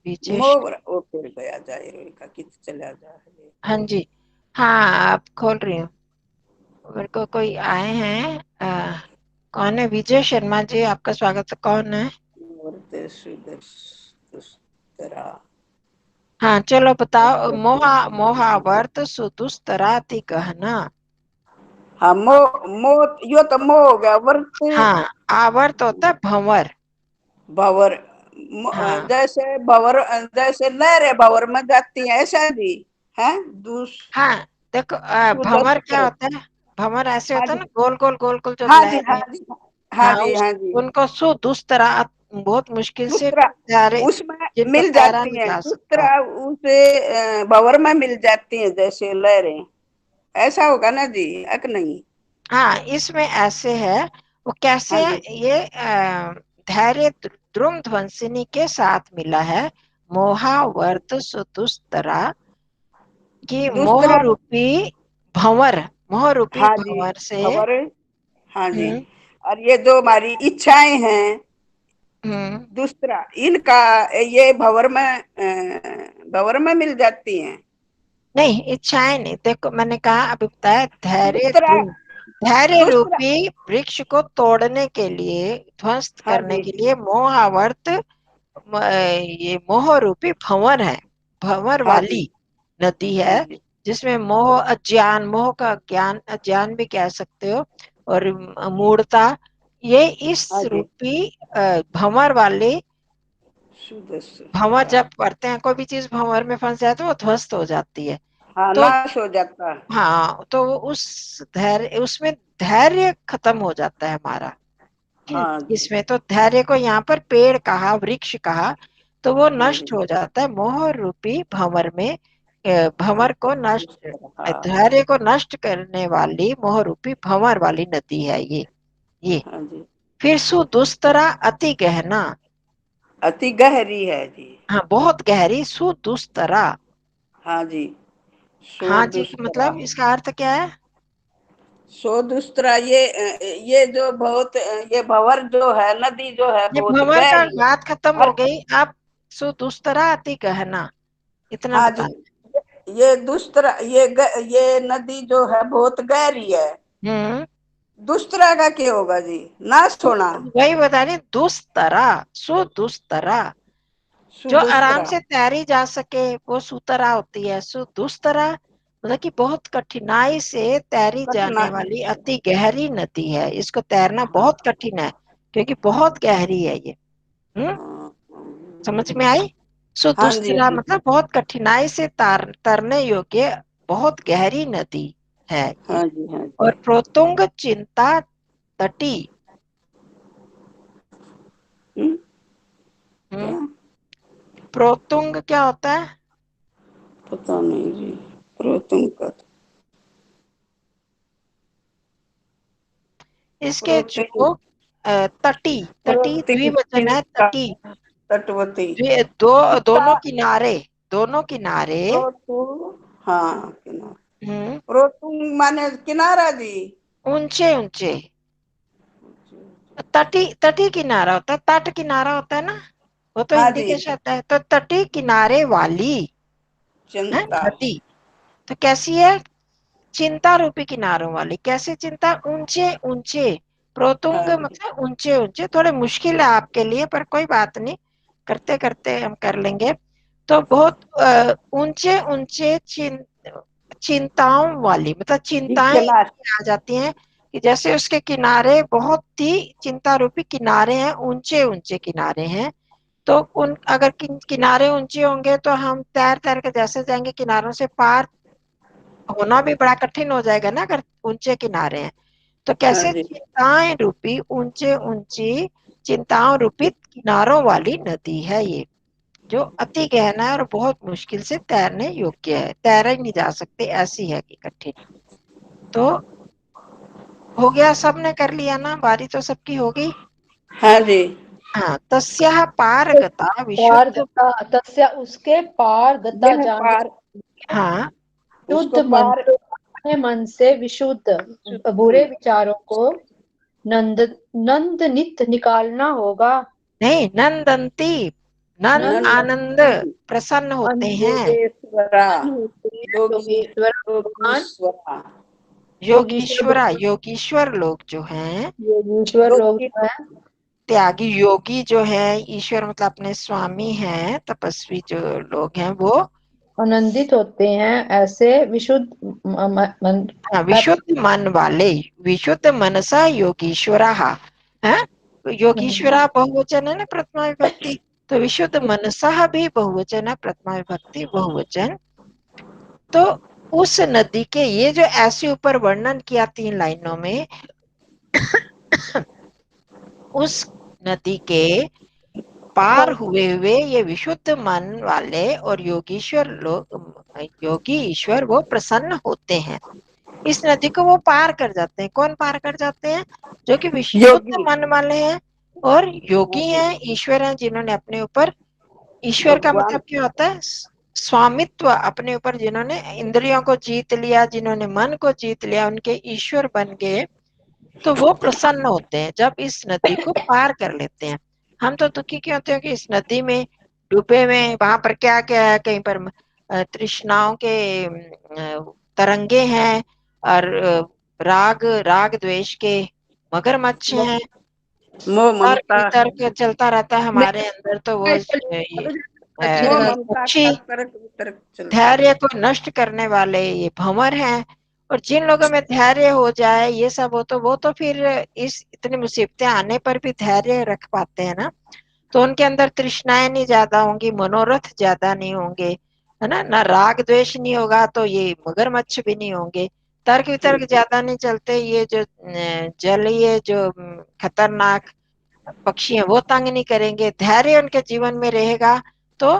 विशेष। वो फिर गया जाए का कित चला जाए। हाँ जी, हाँ आप खोल रही हूँ। मेरे को कोई आए हैं, कौन है? विजय शर्मा जी, आपका स्वागत है। कौन है? हाँ चलो बताओ। मोहावर्त सुदुस्तराति कहना। हाँ यो तो मो हो गया, वर्त हाँ, आवर्त होता है भंवर। भवर। हाँ जैसे भवर, जैसे लहरें भवर में जाती है ऐसा जी है। हाँ देखो, भंवर क्या होता है? भंवर ऐसे हाँ होता है जी, ना, गोल गोल गोल गोल जो हाँ जी, हाँ लहरें। जी, हाँ हाँ, जी, हाँ जी। उनको सुदुस्तरा, बहुत मुश्किल से दूसरा तैरे, उसमें जिनको मिल तैरा जाती नहीं है, जा सकता। दूसरा उसे भवर में मिल जाती है जैसे लहरें, ऐसा होगा ना जी, अक नहीं। हाँ, इसमें ऐसे है। वो कैसे हाँ है? जी, ये धैर्य द्रुम ध्वंसिनी के साथ मिला है। मोहावर्त सुदुस्तरा की मोह दूसरा। रूपी भंवर, मोह रूपी हाँ जी, भंवर से। भवर। हाँ जी। हम्म और ये जो हमारी इच्छाएं हैं, हम्म दूसरा इनका, ये भवर में मिल जाती हैं। नहीं, इच्छाएं नहीं। देखो मैंने कहा, अभी बताया, धैर्य दूसरा, द्रुम, धैर्य दूसरा। रूपी वृक्ष को तोड़ने के लिए, ध्वस्त हाँ करने जी, के लिए मोहावर्त, ये मोह रूपी भंवर है, भंवर हाँ जी, वाली नदी हाँ है, जी, जिसमें मोह, अज्ञान, मोह का ज्ञान, अज्ञान भी कह सकते हो, और मूढ़ता, ये इस हाँ जी। रूपी भंवर वाले, भंवर सुदस्ता। जब पढ़ते हैं कोई भी चीज भंवर में फंस जाए तो वो ध्वस्त हो जाती है। हाँ, तो नाश हो जाता है। हाँ, तो उस धैर्य, उसमें धैर्य खत्म हो जाता है हमारा। हाँ जी, इसमें तो धैर्य को यहाँ पर पेड़ कहा, वृक्ष कहा, तो वो हाँ नष्ट जी, हो जाता है मोह रूपी भंवर में। हाँ भंवर को नष्ट, जी, हाँ, धैर्य को नष्ट करने वाली मोह रूपी भंवर वाली नदी है ये। हाँ जी। फिर सुदुस्तरा, अति गहना। अति गहरी है जी। हाँ, बहुत गहरी, सुदुस्तरा। हाँ जी, सो हाँ जी, दुस्तरा। मतलब इसका अर्थ क्या है? सो दुस्तरा, ये जो बहुत, ये भंवर जो है, नदी जो है, ये बहुत भंवर का गहरी है। बात खत्म हो और गई। आप सुदुस्तरा अति गहना, इतना हाँ जी, बता। ये दुस्तरा, ये नदी जो है बहुत गहरी है। हम्म दुस्तरा का क्या होगा जी? नाश होना। वही बता रही, दुस्तरा, सुदुस्तरा। जो आराम सुदुस्तरा। से तैरी जा सके वो सुतरा होती है। सुदुस्तरा मतलब कि बहुत कठिनाई से तैरी कठिना। जाने वाली अति गहरी नदी है। इसको तैरना हाँ, बहुत कठिन है, क्योंकि बहुत गहरी है ये। हम्म हाँ, समझ में आई? हाँ जी, सुदुस्तरा हाँ मतलब बहुत कठिनाई से तरने योग्य बहुत गहरी नदी है ये। जी, हाँ जी। और प्रोतुंग चिंता तटी। हम्म, हम्म क्या? प्रोतुंग क्या होता है? पता नहीं जी, प्रोतुम का। इसके प्रोटीन। जो तटी, तटी प्रोटीन द्विवचन है, चिंता। तटी। तटवती। चिंता। दोनों किनारे, दोनों किनारे। प्रोतु। हाँ, किनारा। हम्म प्रोतुम माने किनारा जी। ऊंचे ऊंचे। तटी, तटी किनारा होता है, तट किनारा होता है ना, वो तो हाँ हिंदी जी, के शब्द है। तो तटी किनारे वाली है चिंता। नदी। तो कैसी है? चिंता रूपी किनारों वाली। कैसे चिंता? ऊंचे ऊंचे। प्रोतुंग हाँ जी, मतलब ऊंचे ऊंचे। थोड़े मुश्किल है आपके लिए, पर कोई बात नहीं, करते करते हम कर लेंगे। तो बहुत ऊंचे ऊंचे चिंताओं वाली, मतलब जी चिंताएं किनार। आ जाती हैं, कि जैसे उसके किनारे बहुत ही चिंता रूपी किनारे हैं, ऊंचे ऊंचे किनारे हैं। तो उन, अगर किनारे ऊंचे होंगे तो हम तैर तैर के जैसे जाएंगे, किनारों से पार होना भी बड़ा कठिन हो जाएगा ना, अगर ऊंचे किनारे हैं। तो हाँ कैसे? जी, चिंताएं रूपी, ऊंचे ऊंची चिंताओं रूपी किनारों वाली नदी है ये, जो अति गहना है और बहुत मुश्किल से तैरने योग्य है, तैरा ही नहीं जा सकते, ऐसी है कि कठिन। तो हो गया, सबने कर लिया ना, बारी तो सबकी हो गई। हाँ जी। हाँ, तस्याः पारगता पार विशुद्ध। गता, तस्या उसके पार गता यह जाने, पार, हाँ, उसको शुद्ध पार, मंत्र अपने मन से विशुद्ध बुरे विचारों को नंदनित निकालना होगा। नहीं, नंदंती, नंद आनंद नंदंती प्रसन्न होते हैं। योगेश्वरा योगी योगेश्वर भगवान, योगीश्वरा योगीश्वरा, योगीश्वर लोग जो हैं, योगीश्वर लोग योगी जो है त्यागी योगी जो है, ईश्वर मतलब अपने स्वामी हैं, तपस्वी जो लोग हैं वो आनंदित होते हैं। ऐसे विशुद्ध विशुद्ध मन वाले, विशुद्ध मनसा योगीश्वरा है। योगीश्वरा बहुवचन है ना, प्रथमा विभक्ति, तो विशुद्ध मनसा भी बहुवचन है, प्रथमा विभक्ति बहुवचन। तो उस नदी के, ये जो ऐसे ऊपर वर्णन किया 3 लाइनों में, उस नदी के पार हुए हुए ये विशुद्ध मन वाले और योगीश्वर लोग, योगी ईश्वर वो प्रसन्न होते हैं। इस नदी को वो पार कर जाते हैं। कौन पार कर जाते हैं? जो कि विशुद्ध योगी मन वाले हैं और योगी हैं, ईश्वर हैं, जिन्होंने अपने ऊपर, ईश्वर का भगवान मतलब क्या होता है? स्वामित्व, अपने ऊपर जिन्होंने इंद्रियों को जीत लिया, जिन्होंने मन को जीत लिया, उनके ईश्वर बन गए, तो वो प्रसन्न होते हैं जब इस नदी को पार कर लेते हैं। हम तो दुखी क्यों होते हैं कि इस नदी में डूबे हुए, वहां पर क्या क्या है, कहीं पर तृष्णाओं के तरंगे हैं, और राग राग द्वेष के मगरमच्छ हैं, मोह तर्क ममता वितर्क चलता रहता है हमारे अंदर, तो वो अच्छी मोह तरह ममता पक्षी का तर्क वितर्क चलता धैर्य है। को नष्ट करने वाले ये भंवर हैं। और जिन लोगों में धैर्य हो जाए, ये सब हो, तो वो तो फिर इस इतनी मुसीबतें आने पर भी धैर्य रख पाते हैं ना। तो उनके अंदर तृष्णाएं नहीं ज्यादा होंगी, मनोरथ ज्यादा नहीं होंगे, है ना, ना राग द्वेष नहीं होगा, तो ये मगरमच्छ भी नहीं होंगे। तर्क वितर्क ज्यादा नहीं चलते, ये जो जलीय जो खतरनाक पक्षी हैं वो तंग नहीं करेंगे, धैर्य उनके जीवन में रहेगा, तो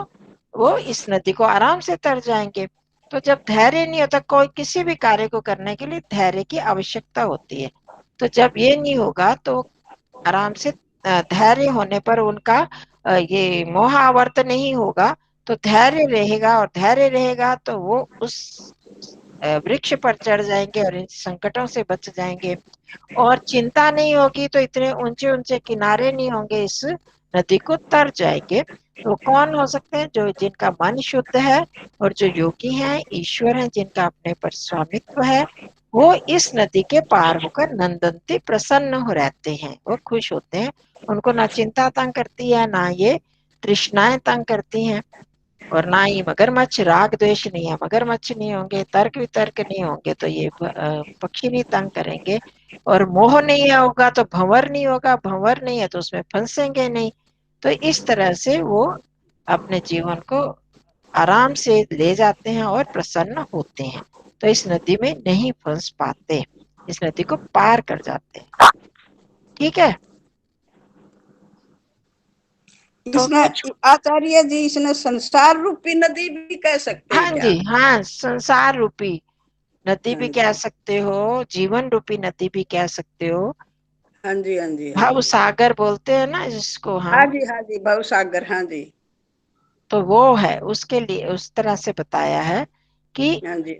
वो इस नदी को आराम से तर जाएंगे। तो जब धैर्य नहीं होता, कोई किसी भी कार्य को करने के लिए धैर्य की आवश्यकता होती है, तो जब ये नहीं होगा तो आराम से धैर्य होने पर उनका ये मोह आवर्त नहीं होगा, तो धैर्य रहेगा, और धैर्य रहेगा तो वो उस वृक्ष पर चढ़ जाएंगे और इन संकटों से बच जाएंगे। और चिंता नहीं होगी तो इतने ऊंचे ऊंचे किनारे नहीं होंगे, इस नदी को तर जाएंगे। तो कौन हो सकते हैं? जो जिनका मन शुद्ध है और जो योगी हैं, ईश्वर हैं, जिनका अपने पर स्वामित्व है, वो इस नदी के पार होकर नंदनते प्रसन्न हो रहते हैं, वो खुश होते हैं। उनको ना चिंता तंग करती है, ना ये तृष्णाएं तंग करती हैं, और ना ही मगरमच्छ, राग द्वेष नहीं है, मगरमच्छ नहीं होंगे, तर्क वितर्क नहीं होंगे, तो ये पक्षी नहीं तंग करेंगे। और मोह नहीं होगा तो भंवर नहीं होगा, भंवर नहीं है तो उसमें फंसेंगे नहीं। तो इस तरह से वो अपने जीवन को आराम से ले जाते हैं और प्रसन्न होते हैं। तो इस नदी में नहीं फंस पाते, इस नदी को पार कर जाते हैं। ठीक है। तो इसने आचार्य जी, इसने संसार रूपी नदी भी कह सकते हैं हाँ क्या? जी, हाँ, संसार रूपी नदी भी हाँ कह जी, सकते हो, जीवन रूपी नदी भी कह सकते हो, हाँ जी, हाँ जी, हाँ भाव जी, सागर बोलते हैं ना जिसको हाँ हम, जी, हाँ जी, भव सागर, हाँ जी, तो वो है, उसके लिए उस तरह से बताया है कि हाँ जी,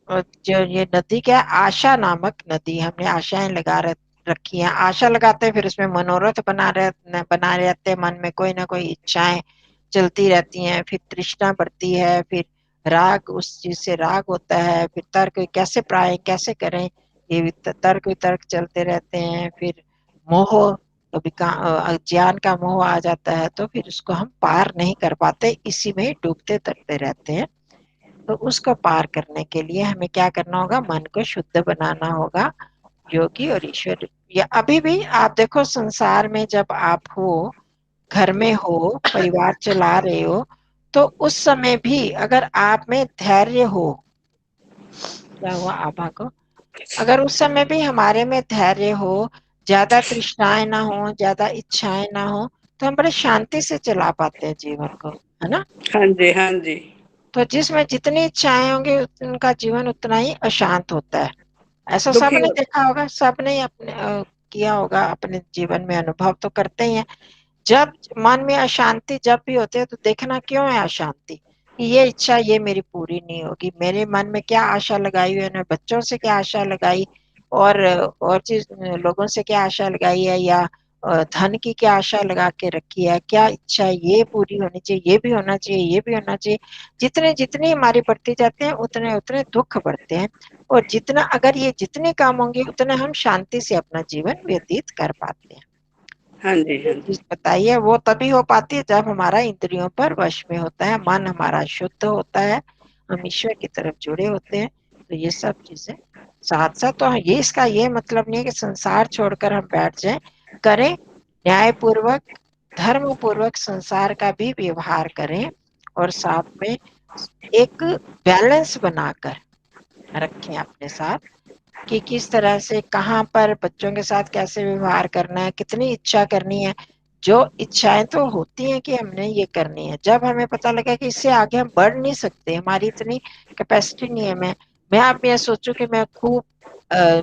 हाँ जी, जो ये नदी क्या है, आशा नामक नदी, हमने आशाएं रखी हैं, आशा लगाते हैं, फिर उसमें मनोरथ बना रहते हैं, मन में कोई ना कोई इच्छाएं चलती रहती हैं, फिर तृष्णा बढ़ती है, फिर राग, उस चीज से राग होता है, फिर तर्क कैसे पाए, कैसे करें, ये तर्क वितर्क चलते रहते हैं, फिर मोह, कभी ज्ञान का मोह आ जाता है, तो फिर उसको हम पार नहीं कर पाते, इसी में डूबते तरते रहते हैं। तो उसको पार करने के लिए हमें क्या करना होगा? मन को शुद्ध बनाना होगा, योगी और ईश्वर। या अभी भी आप देखो, संसार में जब आप हो, घर में हो, परिवार चला रहे हो, तो उस समय भी अगर आप में धैर्य हो, क्या हुआ आभा को, अगर उस समय भी हमारे में धैर्य हो, ज्यादा तृष्णाएं ना हो, ज्यादा इच्छाएं ना हो, तो हम बड़े शांति से चला पाते हैं जीवन को, है ना। हाँ जी, हाँ जी, तो जिसमें जितनी इच्छाएं होंगी उनका जीवन उतना ही अशांत होता है। ऐसा दुखी सबने हो, देखा होगा, सबने अपने किया होगा, अपने जीवन में अनुभव तो करते ही हैं। जब मन में अशांति जब भी होती है तो देखना क्यों है अशांति, कि ये इच्छा ये मेरी पूरी नहीं होगी, मेरे मन में क्या आशा लगाई हुई है ना, बच्चों से क्या आशा लगाई और चीज लोगों से क्या आशा लगाई है, या धन की क्या आशा लगा के रखी है, क्या इच्छा है, ये पूरी होनी चाहिए, ये भी होना चाहिए, ये भी होना चाहिए। जितने जितनी हमारी बढ़ती जाती है उतने उतने दुख बढ़ते हैं, और जितना अगर ये जितने काम होंगे उतने हम शांति से अपना जीवन व्यतीत कर पाते हैं। हाँ जी, हाँ चीज जी। बताइए वो तभी हो पाती है जब हमारा इंद्रियों पर वश में होता है, मन हमारा शुद्ध होता है, हम ईश्वर की तरफ जुड़े होते हैं। तो ये सब चीजें साथ साथ, तो ये इसका ये मतलब नहीं है कि संसार छोड़कर हम बैठ जाएं, करें न्यायपूर्वक धर्म पूर्वक संसार का भी व्यवहार करें, और साथ में एक बैलेंस बनाकर रखें अपने साथ कि किस तरह से कहाँ पर बच्चों के साथ कैसे व्यवहार करना है, कितनी इच्छा करनी है। जो इच्छाएं तो होती हैं कि हमने ये करनी है, जब हमें पता लगा कि इससे आगे हम बढ़ नहीं सकते, हमारी इतनी कैपेसिटी नहीं है, मैं अब ये सोचूं कि मैं खूब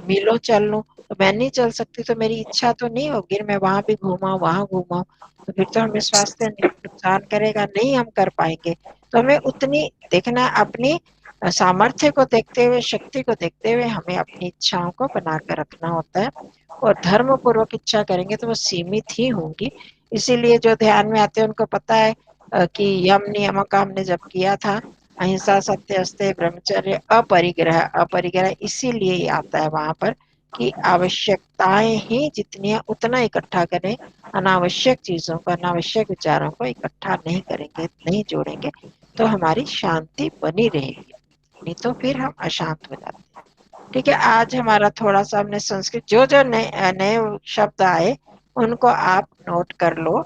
मीलों चल लूं, तो मैं नहीं चल सकती, तो मेरी इच्छा तो नहीं होगी मैं वहां भी घूमाऊं वहां घूमाऊं, तो फिर तो हमें स्वास्थ्य नुकसान करेगा, नहीं हम कर पाएंगे। तो हमें उतनी देखना है, अपनी सामर्थ्य को देखते हुए, शक्ति को देखते हुए हमें अपनी इच्छाओं को बनाकर रखना होता है, और धर्म पूर्वक इच्छा करेंगे तो वो सीमित ही होंगी। इसीलिए जो ध्यान में आते हैं उनको पता है कि यम नियमों का हमने जब किया था, अहिंसा सत्य अस्तेय ब्रह्मचर्य अपरिग्रह, अपरिग्रह इसीलिए ही आता है वहां पर कि आवश्यकताएं ही जितनी है उतना इकट्ठा करें, अनावश्यक चीजों को, अनावश्यक विचारों को इकट्ठा नहीं करेंगे, नहीं जोड़ेंगे, तो हमारी शांति बनी रहेगी, नहीं तो फिर हम अशांत हो जाते हैं। ठीक है, आज हमारा थोड़ा सा हमने संस्कृत जो जो नए नए शब्द आए उनको आप नोट कर लो,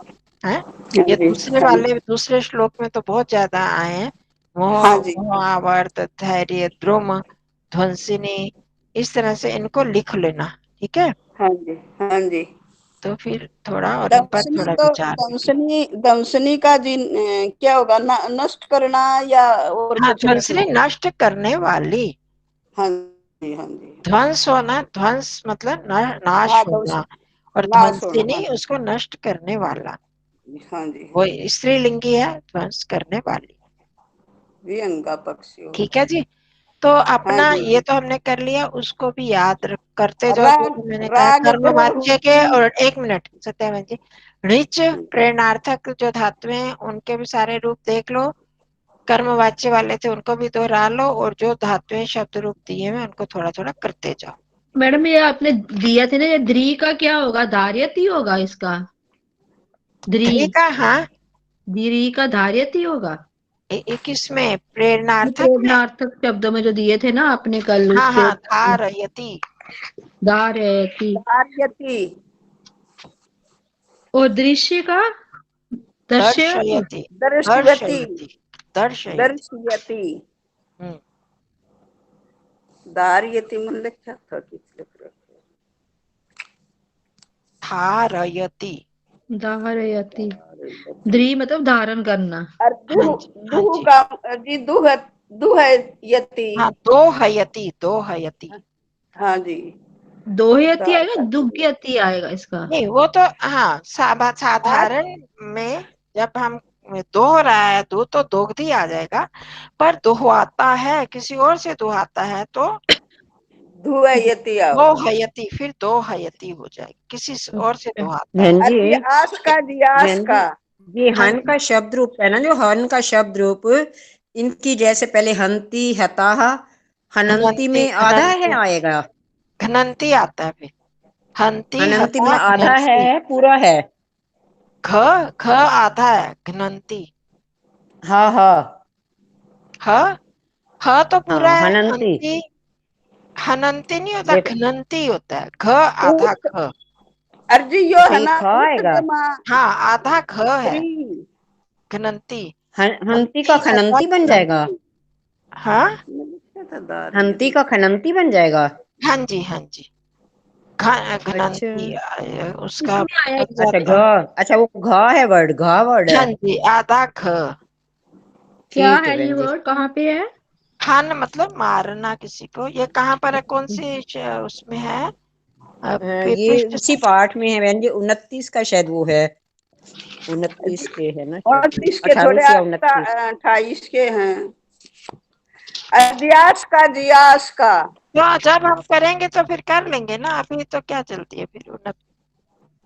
हैं? हाँ ये जी, दूसरे हाँ जी। वाले दूसरे श्लोक में तो बहुत ज्यादा आए हैं, मोह हाँ जी, मोह आवर्त धैर्य द्रुम ध्वंसिनी, इस तरह से इनको लिख लेना, ठीक है? हाँ जी, हाँ जी। तो फिर थोड़ा और इन पर दंशनी थोड़ा तो विचार करें। दंशनी का जी क्या होगा, नष्ट करना या और हाँ, कुछ ध्वंसिनी लिखना है? नष्ट करने वाली, हाँ जी, हाँ जी। ध्वंस होना, ध्वंस मतलब नाश हाँ, होना, और नाश होना। हाँ ध्वंसिनी जी, उसको नष्ट करने वाला, हाँ जी, वो हाँ जी। स्त्रीलिंगी है, ध्वंस करने वाली। विहंगा पक्षी ठीक होगा। है जी, तो हाँ अपना जी। ये तो हमने कर लिया, उसको भी याद करते जाओ जो राग जो मैंने कहा, राग कर्म द्रोह वाच्य के, की। और एक मिनट सत्यावन जी, ऋच प्रेरणार्थक जो धातुएं हैं उनके भी सारे रूप देख लो, कर्म वाच्य वाले थे उनको भी दोहरा लो, और जो धातुएं शब्द रूप दिए हुए उनको थोड़ा थोड़ा करते जाओ। मैडम ये आपने दिया थे ना, ये द्री का क्या होगा, धार्यती होगा इसका? द्री ठीक है, हाँ, द्री का धार्यती होगा? किसमें ये प्रेरणार्थक में? प्रेरणार्थक शब्दों में जो दिए थे ना आपने कल हाँ उसके हाँ, ऊपर, धारयति, धार्यती। धार्यति। और दृश्य का दर्शयति। दर्शयति, दर्शयति। दर्शयति, दर्शयति। दर्शयति। हम्म, धार्यति मन लिखा था किस लिख रखे? धारयति। धारयति, द्री मतलब धारण करना। और हाँ दुह जी, हाँ दुह जी, का जी, दुहयति। हाँ, दोहयति, दोहयति। हाँ जी। दोहयति आएगा, दुग्यति आएगा इसका? नहीं वो तो हाँ, आज साधारण में जब हम दोह रहा है दो तो दोगधी आ जाएगा, पर दोहवाता है किसी और से दोहवाता है तो दुहयति दो आओगा। हयती, फिर दो हयती हो जाएगी, किसी और से अच्छा। दोहवाता है। बहन और जी, जी आस का, जी आस बहन का। जी, ये हाँ हन का शब्द रूप है ना, जो हन का शब्द रूप, इनकी जैसे पहले हंती हताह हनंती घनंती, में आधा है घनंती, आएगा। घनंती आता है, फिर हंती हनंती हता मतलब आधा घनंती, है पूरा है? घ घ आधा है, घनंती, हाँ हाँ ह ह तो पूरा हाँ, है, हनंती। अंती हनंती नहीं होता, देख, घनंती होता है, घ आधा ऊत। घ। और जी यो अच्छा है ये ना, ख उत आएगा। गमा हाँ, आधा घ है, स्त्री। घनंती, हंती का अंती हता खनंती बन जाएगा। घनंती। हाँ लिखा था हंती दार्यति। का खनंती बन जाएगा। हाँ जी, हाँ जी, अच्छा घनंती उसका इसमें आया, लग अच्छा, जाता है। अच्छा वो घ है, वर्ड घ वर्ड है। हाँ जी, आधा घ। क्या ठीक है है ये बहन जी। वर्ड, कहाँ पे है? खान मतलब मारना किसी को, ये कहाँ पर है, कौन सी उसमें है? ये पृष्ठ उसी पाठ में है बहन जी, 29 का शायद वो है। 29 के है ना, 29 के थोड़े 28 या 29। 28 के हैं। अध्यास का जियास का, तो जब हम करेंगे तो फिर कर लेंगे ना, अभी तो क्या चलती है फिर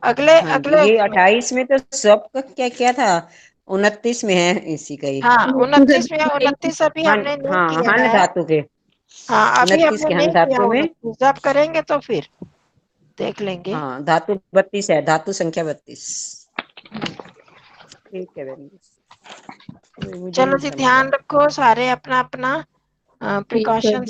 अगले हाँ जी, अगले ये 28 में तो सबका क्या क्या था, 29 में है इसी का ही। हाँ 29 में, 29 अभी हन, हमने नहीं हाँ किया हन है। धातु के, हाँ अभी 29 हमने के नहीं हन किया धातु में। 29, जब करेंगे तो फिर देख लेंगे। हाँ धातु 32 है, धातु संख्या 32। ठीक है बहन जी, मुझे चलो नहीं जी, समझ ध्यान आया। रखो सारे अपना अपना ठीक है। प्रिकॉशन